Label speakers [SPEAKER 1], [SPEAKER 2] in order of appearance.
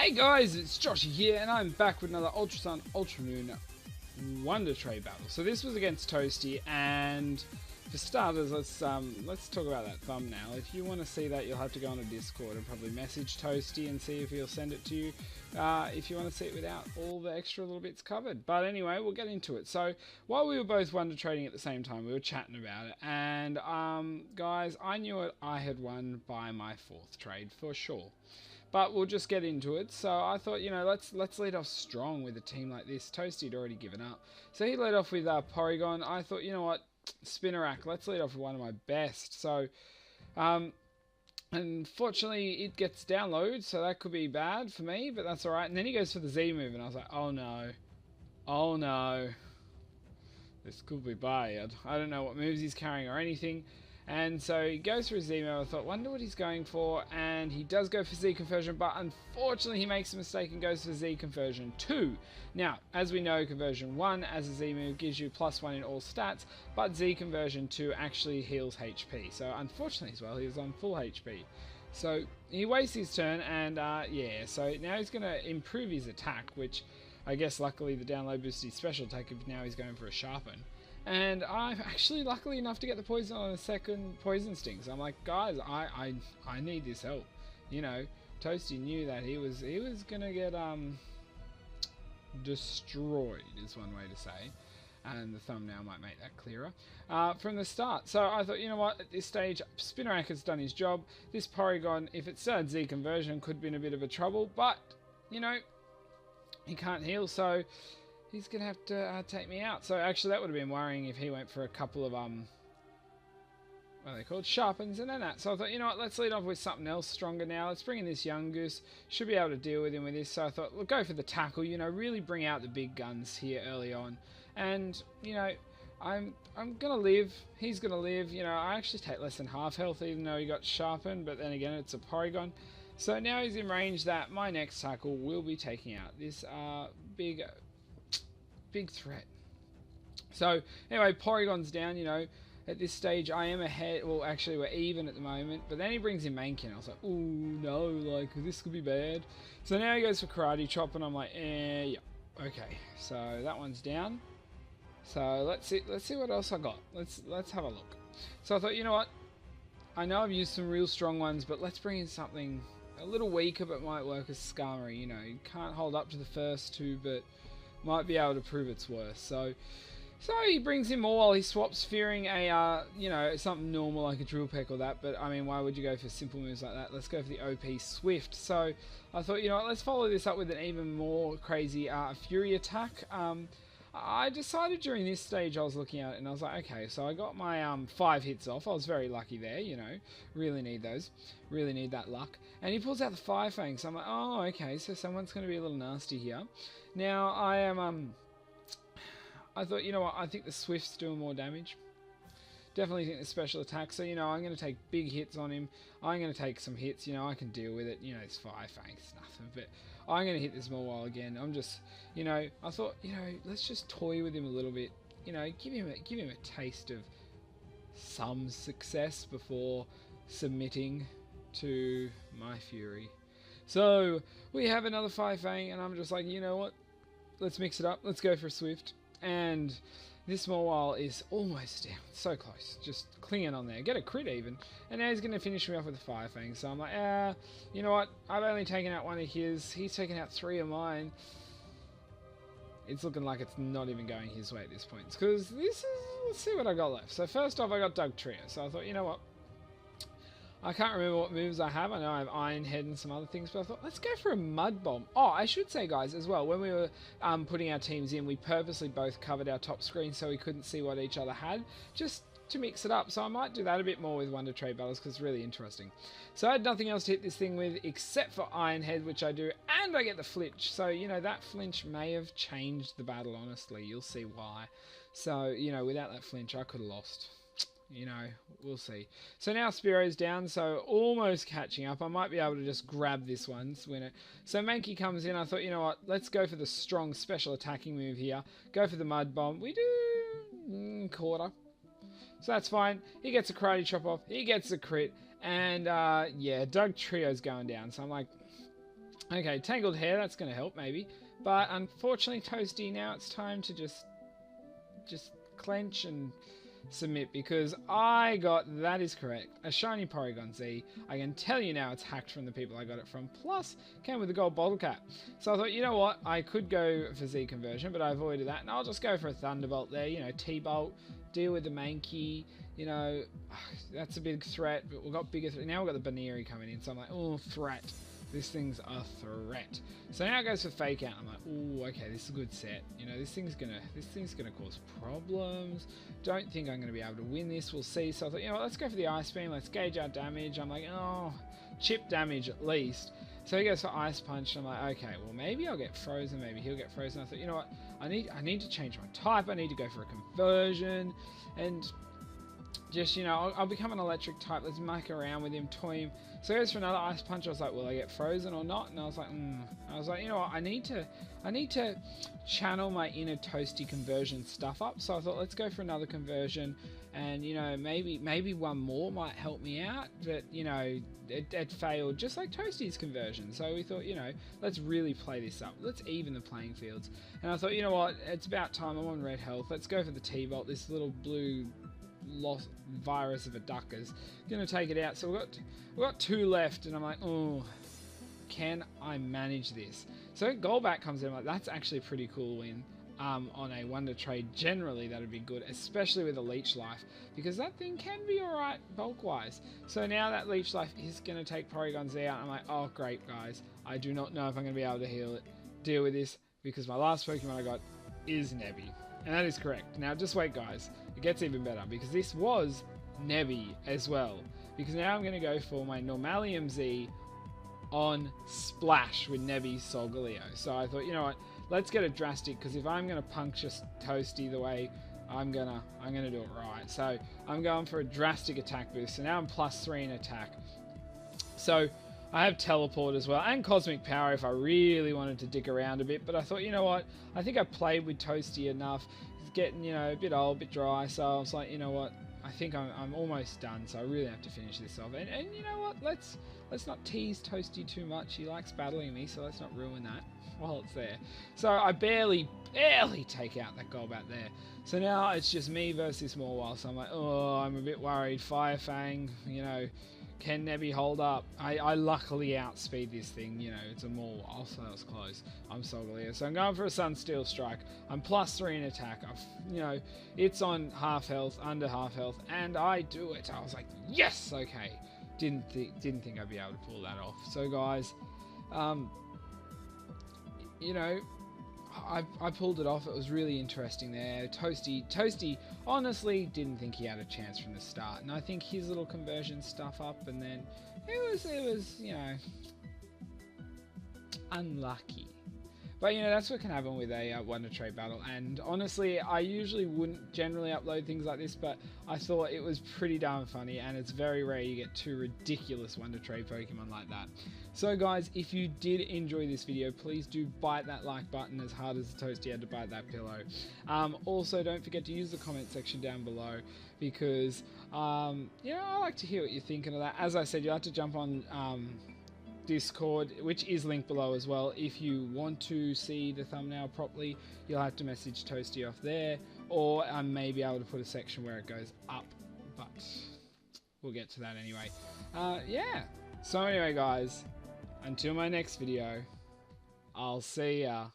[SPEAKER 1] Hey guys, it's Joshy here, and I'm back with another Ultra Sun Ultra Moon Wondertrade battle. So this was against Toasty, and for starters, let's talk about that thumbnail. If you want to see that, you'll have to go on a Discord and probably message Toasty and see if he'll send it to you. If you want to see it without all the extra little bits covered. But anyway, we'll get into it. So while we were both Wondertrading at the same time, we were chatting about it, and guys, I knew it. I had won by my fourth trade for sure. But we'll just get into it. So I thought, you know, let's lead off strong with a team like this. Toasty had already given up, so he led off with Porygon. I thought, you know what, Spinnerack, let's lead off with one of my best. So, unfortunately, it gets download, so that could be bad for me, but that's all right. And then he goes for the Z move, and I was like, oh no, oh no, this could be bad. I don't know what moves he's carrying or anything. And so he goes for a Z move. I thought, wonder what he's going for, and he does go for Z conversion, but unfortunately he makes a mistake and goes for Z conversion 2. Now, as we know, conversion 1 as a Z move gives you +1 in all stats, but Z conversion 2 actually heals HP. So unfortunately as well, he was on full HP. So he wastes his turn, and yeah, so now he's going to improve his attack, which I guess luckily the download boosted his special attack, if now he's going for a sharpen. And I'm actually lucky enough to get the poison on a second poison sting. So I'm like, guys, I need this help. You know, Toasty knew that he was gonna get destroyed, is one way to say. And the thumbnail might make that clearer from the start. So I thought, you know what, at this stage, Spinnerack has done his job. This Porygon, if it started Z conversion, could be in a bit of a trouble. But you know, he can't heal, so he's going to have to take me out. So actually that would have been worrying if he went for a couple of, what are they called? Sharpens and then that. So I thought, you know what, let's lead off with something else stronger now. Let's bring in this young goose. Should be able to deal with him with this. So I thought, we'll go for the tackle, you know, really bring out the big guns here early on. And, you know, I'm going to live. He's going to live. You know, I actually take less than half health even though he got sharpened. But then again, it's a Porygon. So now he's in range that my next tackle will be taking out this big threat. So anyway, Porygon's down. You know, at this stage I am ahead. Well, actually we're even at the moment, but then he brings in Mankin. I was like, oh no, like this could be bad. So now he goes for Karate Chop, and I'm like, yeah, okay, so that one's down. So let's see what else I got. Let's have a look. So I thought, you know what, I know I've used some real strong ones, but let's bring in something a little weaker but might work as Skarmory. You know, you can't hold up to the first two, but might be able to prove its worth. So he brings in more while he swaps, fearing a you know, something normal like a Drill Peck or that. But I mean, why would you go for simple moves like that? Let's go for the OP Swift. So I thought, you know what, let's follow this up with an even more crazy Fury attack. I decided during this stage I was looking at it and I was like, okay, so I got my 5 hits off. I was very lucky there, you know, really need those, really need that luck. And he pulls out the Fire Fang, so I'm like, oh, okay, so someone's going to be a little nasty here. Now I am, I thought, you know what, I think the Swift's doing more damage. Definitely think the special attack, so you know, I'm going to take big hits on him. I'm going to take some hits, you know, I can deal with it. You know, it's Fire Fang's nothing, but I'm going to hit this more while again. I'm just, you know, I thought, you know, let's just toy with him a little bit. You know, give him a taste of some success before submitting to my fury. So we have another Fire Fang, and I'm just like, you know what, let's mix it up. Let's go for a Swift. And this Mawile is almost down. So close. Just clinging on there. Get a crit even. And now he's going to finish me off with a Fire Fang. So I'm like, you know what? I've only taken out one of his. He's taken out 3 of mine. It's looking like it's not even going his way at this point. Because this is... Let's see what I got left. So first off, I got Dugtrio. So I thought, you know what? I can't remember what moves I have. I know I have Iron Head and some other things, but I thought, let's go for a Mud Bomb. Oh, I should say, guys, as well, when we were putting our teams in, we purposely both covered our top screen so we couldn't see what each other had, just to mix it up. So I might do that a bit more with Wondertrade battles, because it's really interesting. So I had nothing else to hit this thing with except for Iron Head, which I do, and I get the flinch. So, you know, that flinch may have changed the battle, honestly. You'll see why. So, you know, without that flinch, I could have lost. You know, we'll see. So now Spearo's down, so almost catching up. I might be able to just grab this one, win it. So Mankey comes in. I thought, you know what, let's go for the strong special attacking move here. Go for the Mud Bomb. We do quarter. So that's fine. He gets a Karate Chop off. He gets a crit. And yeah, Dugtrio's going down. So I'm like, Okay, tangled hair, that's going to help maybe. But unfortunately, Toasty, now it's time to just clench and submit, because I got, that is correct, a shiny porygon-z. I can tell you now it's hacked from the people I got it from, plus came with a gold bottle cap. So I thought, you know what, I could go for Z conversion, but I avoided that, and I'll just go for a Thunderbolt there, you know, T-Bolt, deal with the Mankey, you know, that's a big threat, but we've got bigger, now we've got the Baneri coming in, so I'm like, oh, threat. This thing's a threat. So now it goes for fake out. I'm like, oh, okay, this is a good set. You know, this thing's gonna cause problems. Don't think I'm gonna be able to win this. We'll see. So I thought, you know what, let's go for the Ice Beam. Let's gauge our damage. I'm like, oh, chip damage at least. So he goes for Ice Punch. I'm like, okay, well maybe I'll get frozen. Maybe he'll get frozen. I thought, you know what, I need to change my type. I need to go for a conversion, and just, you know, I'll become an electric type. Let's muck around with him, toy him. So he goes for another Ice Punch. I was like, will I get frozen or not? And I was like, you know what, I need to channel my inner Toasty conversion stuff up. So I thought, let's go for another conversion, and you know, maybe one more might help me out. But you know, it failed just like Toasty's conversion. So we thought, you know, let's really play this up. Let's even the playing fields. And I thought, you know what, it's about time. I'm on red health. Let's go for the T-Bolt. This little blue lost virus of a ducker's gonna take it out. So we've got two left, and I'm like, oh, can I manage this? So Golbat comes in. I'm like, that's actually a pretty cool win on a Wondertrade. Generally that would be good, especially with a Leech Life, because that thing can be alright bulk wise. So now that Leech Life is gonna take porygon-z out. I'm like, oh great guys, I do not know if I'm gonna be able to deal with this, because my last Pokemon I got is Nebby. And that is correct. Now just wait guys, it gets even better, because this was Nebby as well. Because now I'm going to go for my Normalium Z on Splash with Nebby Solgaleo. So I thought, you know what, let's get a drastic, because if I'm going to puncture Toasty the way I'm gonna do it right. So I'm going for a drastic attack boost. So now I'm +3 in attack. So I have Teleport as well, and Cosmic Power if I really wanted to dig around a bit. But I thought, you know what, I think I played with Toasty enough. It's getting, you know, a bit old, a bit dry. So I was like, you know what, I think I'm almost done. So I really have to finish this off. And you know what, let's not tease Toasty too much. He likes battling me, so let's not ruin that while it's there. So I barely take out that Golbat there. So now it's just me versus Morwile. So I'm like, oh, I'm a bit worried. Fire Fang, you know, can Nebby hold up? I luckily outspeed this thing, you know, it's a Morwile, so that was close. I'm Solgaleo. So I'm going for a Sunsteel Strike. I'm +3 in attack. You know, it's on half health, under half health, and I do it. I was like, yes, okay. Didn't think I'd be able to pull that off. So guys, you know, I pulled it off. It was really interesting there. Toasty honestly didn't think he had a chance from the start, and I think his little conversion stuff up, and then it was you know, unlucky. But you know, that's what can happen with a Wondertrade battle. And honestly, I usually wouldn't generally upload things like this, but I thought it was pretty darn funny, and it's very rare you get two ridiculous Wondertrade Pokemon like that. So guys, if you did enjoy this video, please do bite that like button as hard as Toasty had to bite that pillow. Also, don't forget to use the comment section down below, because you know, I like to hear what you're thinking of that. As I said, you'll have to jump on Discord, which is linked below as well. If you want to see the thumbnail properly, you'll have to message Toasty off there, or I may be able to put a section where it goes up, but we'll get to that anyway. Yeah, so anyway guys, until my next video, I'll see ya.